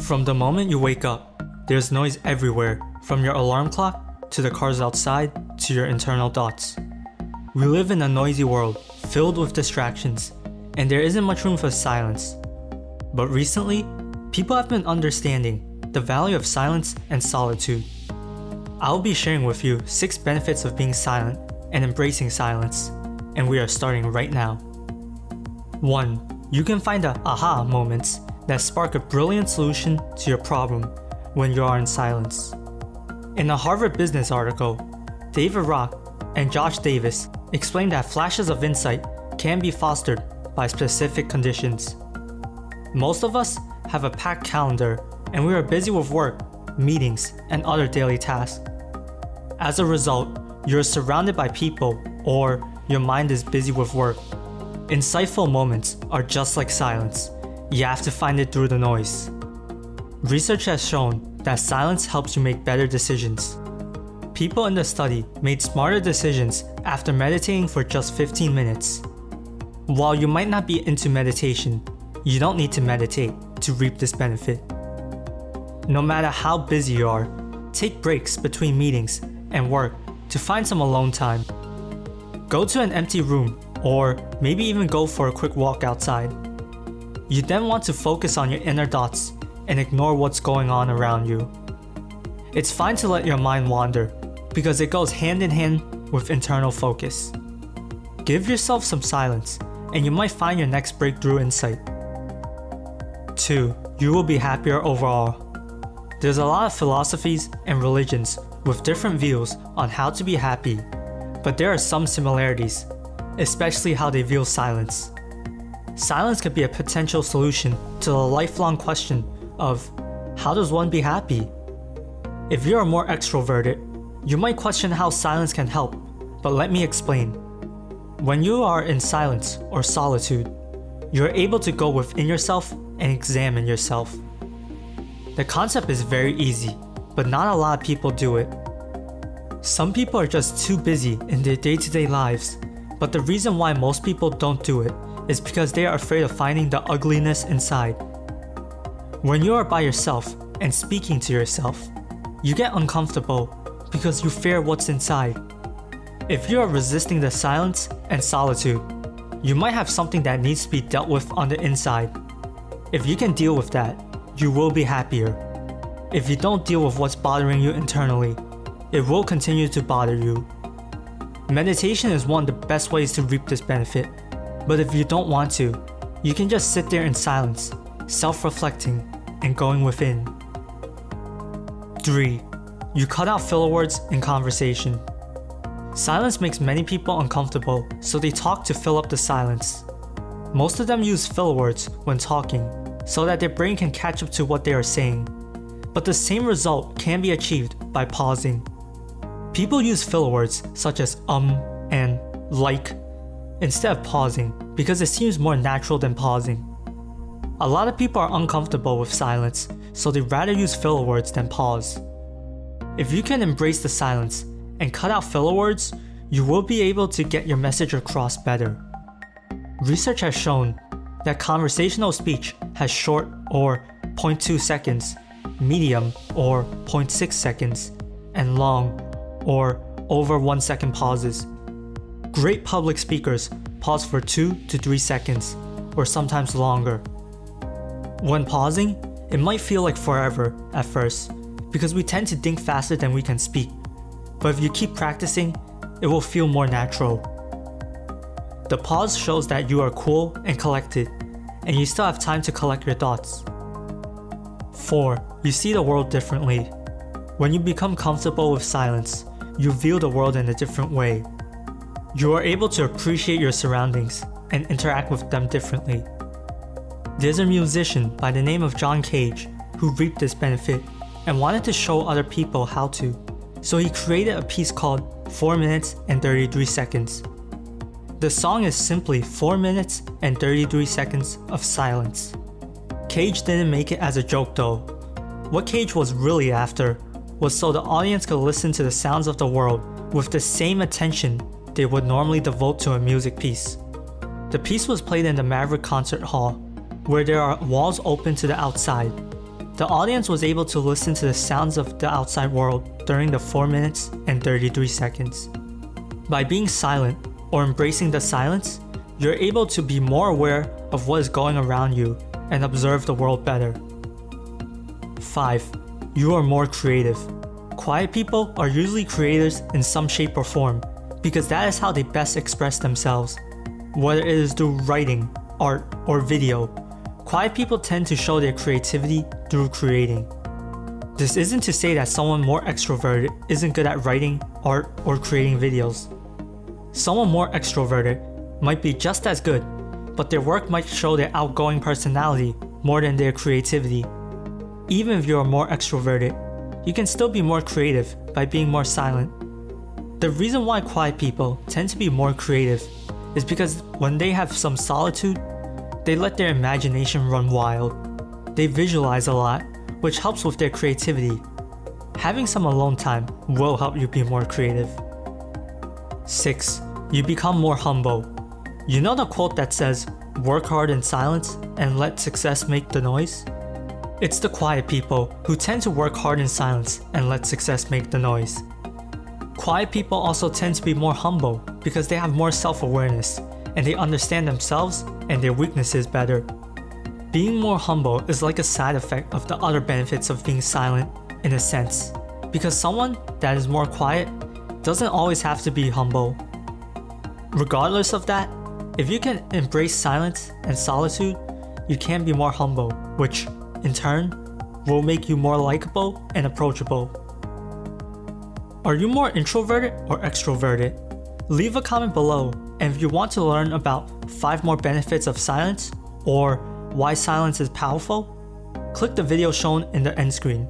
From the moment you wake up, there's noise everywhere, from your alarm clock to the cars outside to your internal thoughts. We live in a noisy world filled with distractions, and there isn't much room for silence. But recently, people have been understanding the value of silence and solitude. I'll be sharing with you 6 benefits of being silent and embracing silence, and we are starting right now. 1. You can find the aha moments that spark a brilliant solution to your problem when you are in silence. In a Harvard Business article, David Rock and Josh Davis explained that flashes of insight can be fostered by specific conditions. Most of us have a packed calendar and we are busy with work, meetings, and other daily tasks. As a result, you're surrounded by people or your mind is busy with work. Insightful moments are just like silence. You have to find it through the noise. Research has shown that silence helps you make better decisions. People in the study made smarter decisions after meditating for just 15 minutes. While you might not be into meditation, you don't need to meditate to reap this benefit. No matter how busy you are, take breaks between meetings and work to find some alone time. Go to an empty room or maybe even go for a quick walk outside. You then want to focus on your inner thoughts and ignore what's going on around you. It's fine to let your mind wander because it goes hand in hand with internal focus. Give yourself some silence and you might find your next breakthrough insight. 2. You will be happier overall. There's a lot of philosophies and religions with different views on how to be happy, but there are some similarities, especially how they view silence. Silence could be a potential solution to the lifelong question of, how does one be happy? If you are more extroverted, you might question how silence can help, but let me explain. When you are in silence or solitude, you are able to go within yourself and examine yourself. The concept is very easy, but not a lot of people do it. Some people are just too busy in their day-to-day lives, but the reason why most people don't do it is because they are afraid of finding the ugliness inside. When you are by yourself and speaking to yourself, you get uncomfortable because you fear what's inside. If you are resisting the silence and solitude, you might have something that needs to be dealt with on the inside. If you can deal with that, you will be happier. If you don't deal with what's bothering you internally, it will continue to bother you. Meditation is one of the best ways to reap this benefit, but if you don't want to, you can just sit there in silence, self-reflecting, and going within. 3. You cut out filler words in conversation. Silence makes many people uncomfortable, so they talk to fill up the silence. Most of them use filler words when talking, so that their brain can catch up to what they are saying. But the same result can be achieved by pausing. People use filler words such as and like instead of pausing because it seems more natural than pausing. A lot of people are uncomfortable with silence, so they rather use filler words than pause. If you can embrace the silence and cut out filler words, you will be able to get your message across better. Research has shown that conversational speech has short or 0.2 seconds, medium or 0.6 seconds, and long or over 1 second pauses. Great public speakers pause for 2 to 3 seconds, or sometimes longer. When pausing, it might feel like forever at first, because we tend to think faster than we can speak. But if you keep practicing, it will feel more natural. The pause shows that you are cool and collected, and you still have time to collect your thoughts. 4. You see the world differently. When you become comfortable with silence, you view the world in a different way. You are able to appreciate your surroundings and interact with them differently. There's a musician by the name of John Cage who reaped this benefit and wanted to show other people how to, so he created a piece called 4 minutes and 33 seconds. The song is simply 4 minutes and 33 seconds of silence. Cage didn't make it as a joke though. What Cage was really after was so the audience could listen to the sounds of the world with the same attention they would normally devote to a music piece. The piece was played in the Maverick Concert Hall, where there are walls open to the outside. The audience was able to listen to the sounds of the outside world during the 4 minutes and 33 seconds. By being silent or embracing the silence, you're able to be more aware of what is going around you and observe the world better. 5. You are more creative. Quiet people are usually creators in some shape or form because that is how they best express themselves. Whether it is through writing, art, or video, quiet people tend to show their creativity through creating. This isn't to say that someone more extroverted isn't good at writing, art, or creating videos. Someone more extroverted might be just as good, but their work might show their outgoing personality more than their creativity. Even if you are more extroverted, you can still be more creative by being more silent. The reason why quiet people tend to be more creative is because when they have some solitude, they let their imagination run wild. They visualize a lot, which helps with their creativity. Having some alone time will help you be more creative. 6. You become more humble. You know the quote that says, "Work hard in silence and let success make the noise"? It's the quiet people who tend to work hard in silence and let success make the noise. Quiet people also tend to be more humble because they have more self-awareness and they understand themselves and their weaknesses better. Being more humble is like a side effect of the other benefits of being silent in a sense, because someone that is more quiet doesn't always have to be humble. Regardless of that, if you can embrace silence and solitude, you can be more humble, which in turn will make you more likable and approachable. Are you more introverted or extroverted? Leave a comment below, and if you want to learn about 5 more benefits of silence or why silence is powerful, click the video shown in the end screen.